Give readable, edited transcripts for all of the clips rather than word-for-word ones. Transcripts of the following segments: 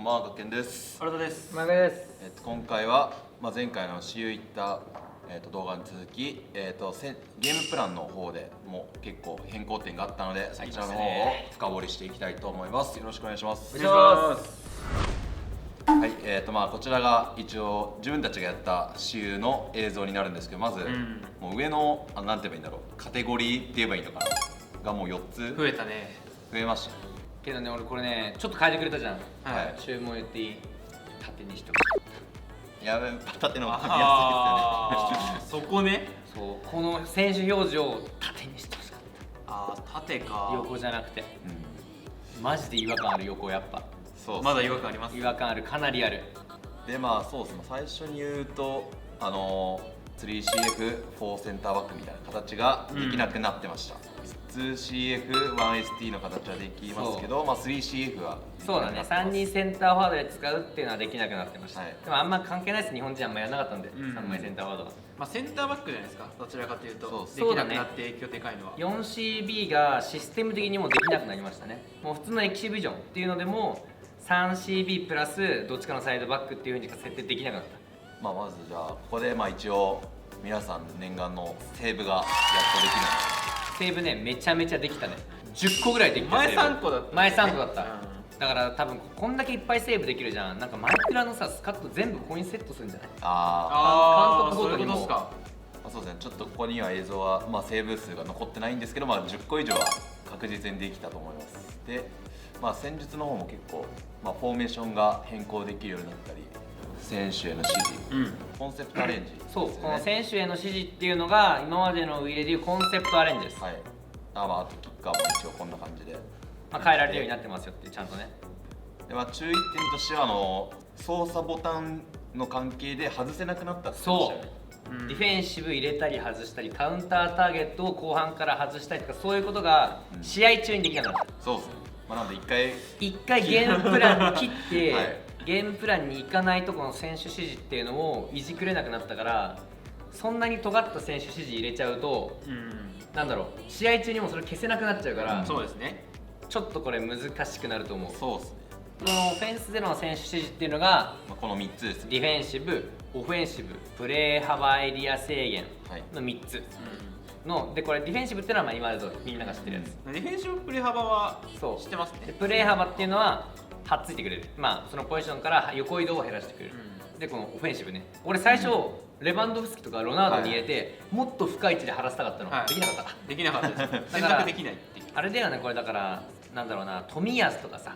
も学研です。原田です。前田です。今回は、前回の私有行った、動画に続き、ゲームプランの方でも結構変更点があったので、そちらの方を深掘りしていきたいと思います。よろしくお願いします。お願いします。はい、こちらが一応自分たちがやった私有の映像になるんですけど、まず、もう上のなんて言えばいいんだろう、カテゴリーって言えばいいのかながもう4つ増えたね。増えました。けどね、俺これね、ちょっと変えてくれたじゃん。はい。注文言っていい？縦にしてほしい。やべ、縦の方が書きやすいですよね。そこね。そう、この選手表示を縦にしてほしかっ縦た。か。横じゃなくて。マジで違和感ある横やっぱ。そう。まだ違和感あります。違和感ある、かなりある。でそうですね、最初に言うと3CF4 センターバックみたいな形ができなくなってました、2CF1ST の形はできますけど、3CF はそうだね、3人センターフォワードで使うっていうのはできなくなってました、はい、でもあんま関係ないです、日本人あんまやらなかったんで、3枚センターフォワードは。センターバックじゃないですか、どちらかというとそうだね、できなくなって影響でかいのは 4CB がシステム的にもできなくなりましたね。もう普通のエキシビジョンっていうのでも 3CB プラスどっちかのサイドバックっていうふうにしか設定できなかった。まずじゃあここで一応皆さん念願のセーブがやっとできるセーブね、めちゃめちゃできたね。10個ぐらいできた。前3個だった、ね、前3個だった、だから多分こんだけいっぱいセーブできるじゃん。なんかマイクラのさスカット全部ここにセットするんじゃない？監督ごとにも。そうですね、ちょっとここには映像は、セーブ数が残ってないんですけど、10個以上は確実にできたと思います。で、戦術の方も結構、フォーメーションが変更できるようになったり、選手への指示、コンセプトアレンジですよね。そう、この選手への指示っていうのが今までのウィレでいうコンセプトアレンジです。はい。あとキッカーも一応こんな感じで、変えられるようになってますよってちゃんとね。で、注意点としては操作ボタンの関係で外せなくなったって言ってましたよね。ディフェンシブ入れたり外したり、カウンターターゲットを後半から外したりとか、そういうことが試合中にできなかった。そうですね。なので一回ゲームプランに切って、はい、ゲームプランに行かないとこの選手指示っていうのをいじくれなくなったから、そんなに尖った選手指示入れちゃうと、なんだろう、試合中にもそれ消せなくなっちゃうから、そうですね、ちょっとこれ難しくなると思う。そうですね。このオフェンスでの選手指示っていうのが、この3つですね。ディフェンシブ、オフェンシブ、プレー幅エリア制限の3つの、でこれディフェンシブっていうのは今だとみんなが知ってるやつ。ディフェンシブプレー幅は知ってますね。でプレー幅っていうのははっついてくれる、そのポジションから横移動を減らしてくれる、でこのオフェンシブね、俺最初、レバンドフスキとかロナウドに入れて、もっと深い位置で張らせたかったの、できなかった。できなかったです選択できないっていう。あれだよね、これだからなんだろうな、冨安とかさ、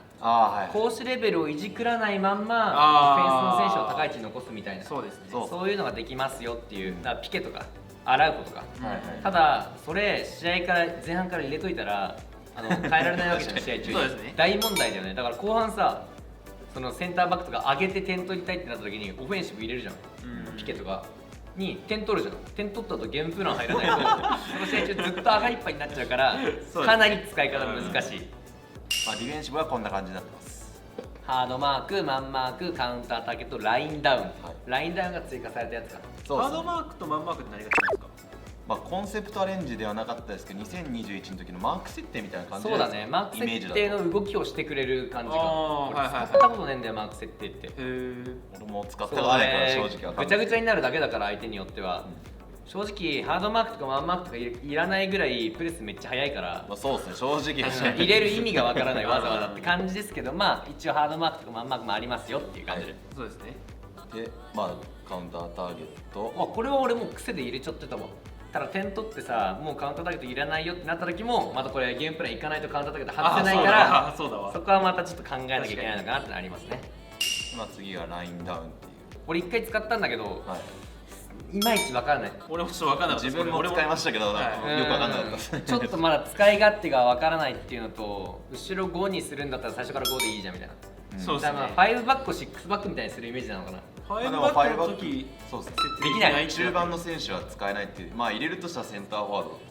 攻守レベルをいじくらないまんまディフェンスの選手を高い位置に残すみたいな、そうですね、そういうのができますよっていう。だからピケとかアラウコとか、ただそれ試合から前半から入れといたら変えられないわけじゃん試合中に。そうですね、大問題だよね。だから後半さ、そのセンターバックとか上げて点取りたいってなった時にオフェンシブ入れるじゃん、ピケとかに点取るじゃん。点取った後ゲームプラン入らないとその試合中ずっと上がりっぱいになっちゃうからかなり使い方難しい。ディフェンシブはこんな感じになってます。ハードマーク、マンマーク、カウンターターゲット、ラインダウン、ラインダウンが追加されたやつかな。ハードマークとマンマークって何が違うんですか？コンセプトアレンジではなかったですけど、2021の時のマーク設定みたいな感じで、そうだね、マーク設定の動きをしてくれる感じが。俺使ったことねえんだよ、マーク設定って。俺も使ったことないから正直わかんない。ぐちゃぐちゃになるだけだから相手によっては、正直ハードマークとかマンマークとかいらないぐらいプレスめっちゃ速いから、そうですね、正直入れる意味がわからないわざわざって感じですけど、一応ハードマークとかマンマークもありますよっていう感じで、そうですね。でカウンターターゲット、これは俺もう癖で入れちゃってたわ。ただ点取ってさ、もうカウンターターゲットいらないよってなった時も、またこれゲームプランいかないとカウンターターゲット外せないから、そこはまたちょっと考えなきゃいけないのかなってなりますね。次がラインダウンっていう、俺一回使ったんだけど、いまいち分からない。俺もちょっと分からなかった。自分も使いましたけど、よく分からなかったです。ちょっとまだ使い勝手が分からないっていうのと、後ろ5にするんだったら最初から5でいいじゃんみたいな。そうですね。5バックを6バックみたいにするイメージなのかな。5バックの時、そうですね、できない。中盤の選手は使えないっていう、入れるとしたらセンターフォワードって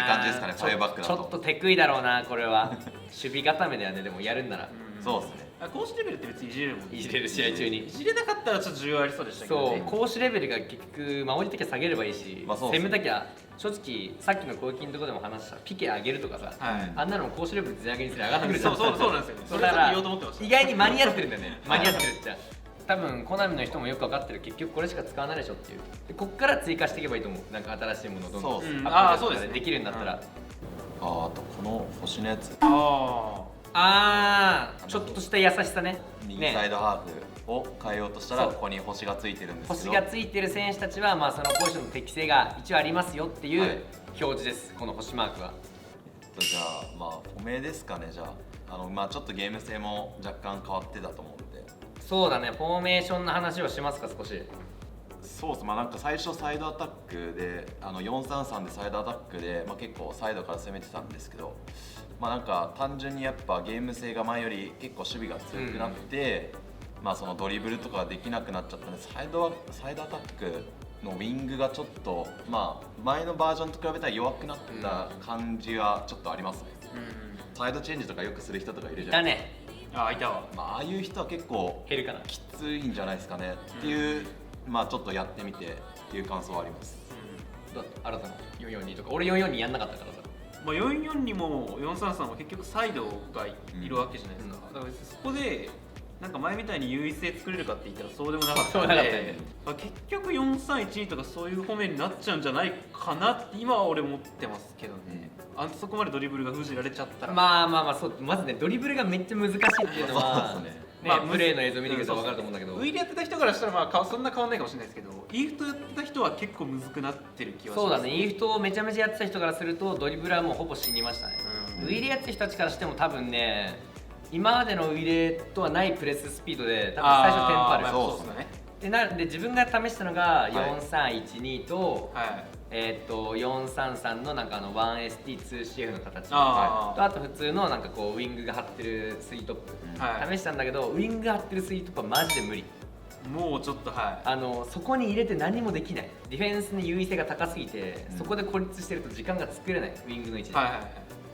感じですかね、5バックだと。ちょっとテクイだろうな、これは。守備固めだよね、でもやるんなら。そうですね。公式レベルって別にいじれるもんね。いじれる試合中にいじれなかったらちょっと重要ありそうでしたけどそうね。攻守レベルが結局守り時は下げればいいし、まあそうですね攻め時は正直さっきの攻撃のところでも話したピケ上げるとかさ、はいあんなのも攻守レベル全上げにすれば上がってくるじゃんそうなんですよね。それさっきだから言おうと思ってました。意外に間に合ってるんだよね間に合ってるっちゃ多分コナミの人もよく分かってる結局これしか使わないでしょっていうでこっから追加していけばいいと思うなんか新しいものをどんどんそうっすねアップデートそうですねとかでできるんだったら、あとこの星のやつちょっとした優しさね右サイドハーフを変えようとしたらそうここに星がついてるんですけ星どがついてる選手たちは、まあ、そのポジションの適性が一応ありますよっていうはい表示ですこの星マークはじゃあまあフォメですかね。じゃあまあちょっとゲーム性も若干変わってたと思うんで、そうだねフォーメーションの話をしますか少しそうっす。まあなんか最初サイドアタックで433でサイドアタックで、まあ、結構サイドから攻めてたんですけど、まあなんか単純にやっぱゲーム性が前より結構守備が強くなって、まあそのドリブルとかができなくなっちゃったんでサイドアタックのウィングがちょっとまあ前のバージョンと比べたら弱くなった感じはちょっとありますね。サイドチェンジとかよくする人とかいるじゃだないですか。ねいたわ。まあああいう人は結構減るかなきついんじゃないですかねっていう、まあちょっとやってみてっていう感想はあります。どう新たな442とか俺442やんなかったからさまあ442も433も結局サイドがいるわけじゃないですか。だから別にそこでなんか前みたいに優位性作れるかって言ったらそうでもなかったのそうでもなかったよねで、まあ結局431とかそういう方面になっちゃうんじゃないかなって今は俺思ってますけどね。そこまでドリブルが封じられちゃったら、まあそうまずねドリブルがめっちゃ難しいっていうのはそうですねねまあプレーの映像見てくれたら分かると思うんだけどウイールやってた人からしたらまあそんな変わんないかもしれないですけど、イーフトやってた人は結構むずくなってる気はします。そうだねイーフトをめちゃめちゃやってた人からするとドリブルはもうほぼ死にましたね、うんウイレやってた人たちからしても多分ね今までのウイレとはないプレススピードで多分最初テンポあるまそうそうですね。でなんで自分が試したのがい4312と、はい433のなんか1ST2CF の形あーとあと普通のなんかこうウィングが張ってるスリートップ、はい試したんだけどウィングが張ってるスリートップはマジで無理もうちょっとはいそこに入れて何もできないディフェンスの優位性が高すぎて、うんそこで孤立してると時間が作れないウィングの位置で、はいはいはい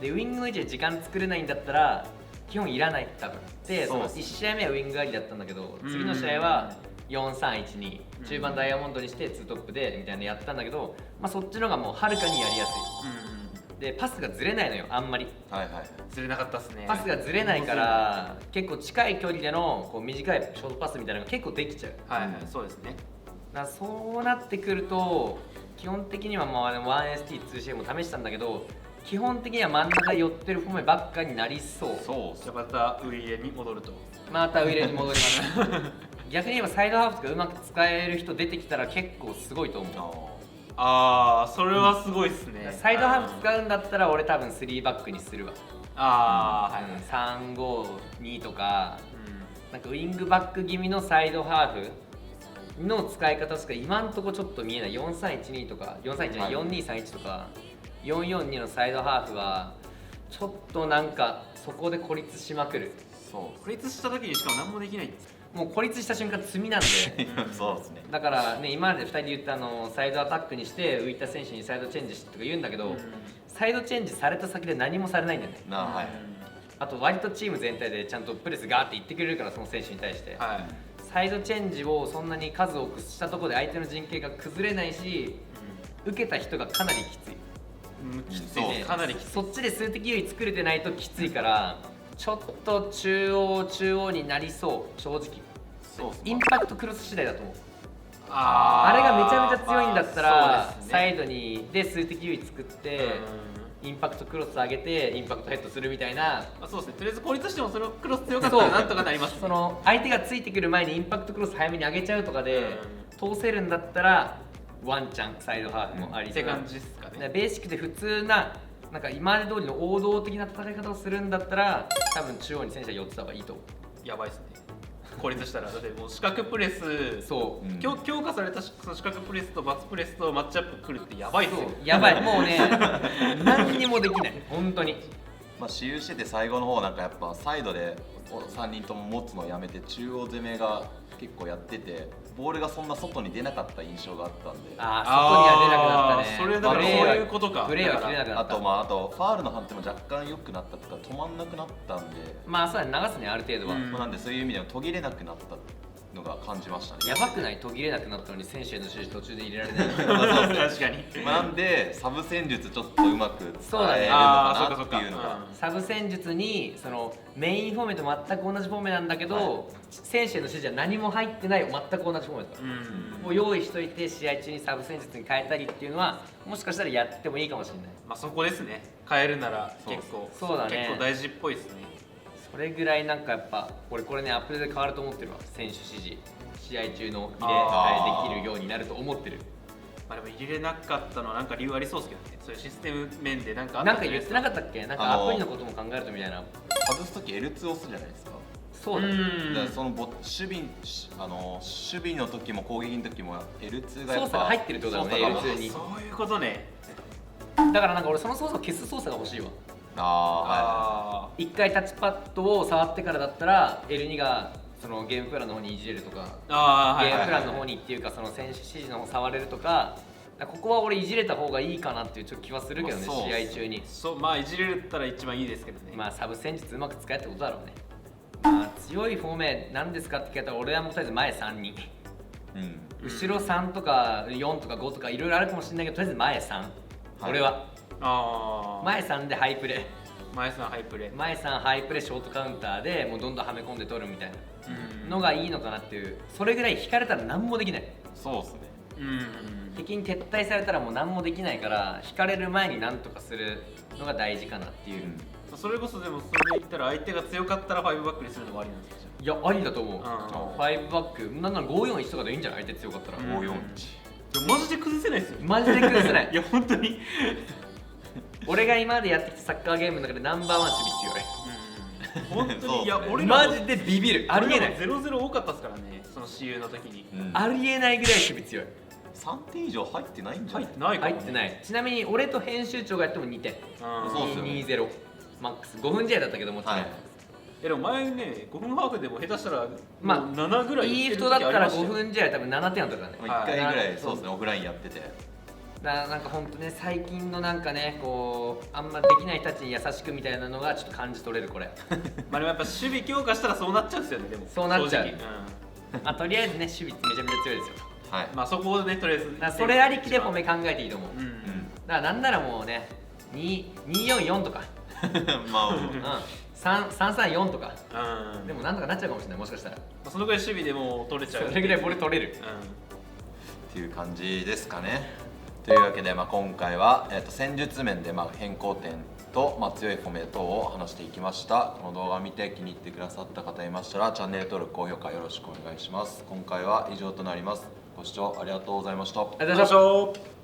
でウィングの位置で時間作れないんだったら基本いらない多分でそのそうです1試合目はウィングありだったんだけどうん次の試合は4312中盤ダイヤモンドにして2トップでみたいなのやったんだけど、まあ、そっちのがもうはるかにやりやすいでパスがずれないのよあんまりはいはいはいずれなかったっすね。パスがずれないから結構近い距離でのこう短いショートパスみたいなのが結構できちゃうはいはいそうですね。だからそうなってくると基本的にはまあ 1ST2CM も試したんだけど基本的には真ん中寄ってるフォーメばっかになりそうそうっすじゃあまたウイイレに戻ると。またウイレに戻ります逆に言えばサイドハーフとかうまく使える人出てきたら結構すごいと思うそれはすごいっすね。サイドハーフ使うんだったら俺多分3バックにするわ、はい352とかなんかウイングバック気味のサイドハーフの使い方しか今んとこちょっと見えない4312とか43124231とか442のサイドハーフはちょっとなんかそこで孤立しまくるそう孤立した時にしかも何もできないんです。もう孤立した瞬間罪なんでそうですね。だからね今まで2人で言ったサイドアタックにして浮いた選手にサイドチェンジしてとか言うんだけど、サイドチェンジされた先で何もされないんだよねはいあと割とチーム全体でちゃんとプレスガーって言ってくれるからその選手に対して、はい。サイドチェンジをそんなに数多くしたところで相手の陣形が崩れないし受けた人がかなりきついきつそういね。かなりきつい。そっちで数的優位作れてないときついからちょっと中央になりそう正直そうっすねインパクトクロス次第だと思うああれがめちゃめちゃ強いんだったら、そうですねサイドにで数的優位作って、インパクトクロス上げてインパクトヘッドするみたいなそうですね。とりあえず孤立してもそのクロス強かったらなんとかなりますね。その相手がついてくる前にインパクトクロス早めに上げちゃうとかで通せるんだったらワンチャンサイドハーフもありって感じですかね。ベーシックで普通ななんか今まで通りの王道的な戦い方をするんだったら多分中央に選手は寄ってた方がいいと思やばいですね。孤立したらだってもう四角プレスうそううん強化されたその四角プレスとバツプレスとマッチアップくるってやばいっすよ。やばいもうね何にもできない本当にまあ私有してて最後の方なんかやっぱサイドで3人とも持つのをやめて中央攻めが結構やっててボールがそんな外に出なかった印象があったんで、ああ、外には出なくなったね。それだからプレーはそういうことか。プレーは切れなくなった。あとファールの判定も若干良くなったとか止まんなくなったんで、まあそうだね、流すねある程度は。うんなんでそういう意味では途切れなくなったのが感じましたね。やばくない？途切れなくなったのに選手への指示途中で入れられない確かに。なんでサブ戦術ちょっとうまく使えるのあーかなっていうのが、サブ戦術にそのメインフォーメと全く同じフォーメなんだけど、はい選手への指示は何も入ってない全く同じフォーメだから、うんもう用意しといて試合中にサブ戦術に変えたりっていうのはもしかしたらやってもいいかもしれない。まあそこですね。変えるなら結構そうだね結構大事っぽいですね。それぐらいなんかやっぱ俺これねアップデートで変わると思ってるわ。選手指示試合中の入れ替えできるようになると思ってる。まあでも入れれなかったのはなんか理由ありそうですけどね。そういうシステム面でなんかあっなんかたんじゃないです言ってなかったっけ？なんかアプリのことも考えるとみたいな。外す時 L2 押すじゃないですか。そうだね。だからその守備の時も攻撃の時も L2 がやっぱ操作が入ってるってことだもんね操作が L2 に。そういうことね。だからなんか俺その操作を消す操作が欲しいわ。あ一回タッチパッドを触ってからだったら L2 がそのゲームプランの方にいじれるとか、ああはいゲームプランはいの方にっていうかその選手指示の方触れるとか、ここは俺いじれた方がいいかなっていうちょっと気はするけどね、まあそう試合中に。そうまあいじれたら一番いいですけどね。まあサブ戦術うまく使えってことだろうね。まあ強いフォーメ何ですかって聞かれたら俺はもうとりあえず前3人、うん後ろ3とか4とか5とかいろいろあるかもしれないけどとりあえず前3、俺はああ前3でハイプレ前さんハイプレー、前3ハイプレーショートカウンターでもうどんどんはめ込んで取るみたいなうんのがいいのかなっていう。それぐらい引かれたら何もできない。そうですね。うん敵に撤退されたらもう何もできないから引かれる前に何とかするのが大事かなっていう、それこそでもそれで言ったら相手が強かったら5バックにするのもありなんですか？いやありだと思う。ん5バックなんなら541とかでいいんじゃない？相手強かったら、うん541。でもマジで崩せないですよ。マジで崩せないいや本当に。俺が今までやってきたサッカーゲームの中でナンバーワン守備本当にいやそうですね強い。俺らもマジでビビる。ありえない。 0-0多かったですからね。その私有の時にありえないぐらい守備強い。 3点以上入ってないんじゃない入ってないかもね。入ってない。ちなみに俺と編集長がやっても2点、うんそうっすよね2-0マックス5分試合だったけどもちろん、はい。いやでも前ね5分ハーフでも下手したらまあもう7ぐらいいいいってる人だったら5時ありましたよ分試合多分7点あったからね。まあ1回ぐらはいいそうですね、オフラインやってて。なんか本当ね最近のなんかねこうあんまできない人たちに優しくみたいなのがちょっと感じ取れるこれまあでもやっぱ守備強化したらそうなっちゃうんですよね。でもそうなっちゃう正直まあとりあえずね守備ってめちゃめちゃ強いですよ。はい。まあそこをねとりあえずだからそれありきで褒め考えていいと思う、うんだからなんならもうね244とか、まあ、うん、334とかうんでもなんとかなっちゃうかもしれないもしかしたら。まあそのぐらい守備でもう取れちゃうそれぐらいボール取れる。っていう感じですかね。というわけで、今回は、戦術面で変更点と、強いフォメ等を話していきました。この動画を見て気に入ってくださった方いましたらチャンネル登録高評価よろしくお願いします。今回は以上となります。ご視聴ありがとうございました。ありがとうございました。よいしょ。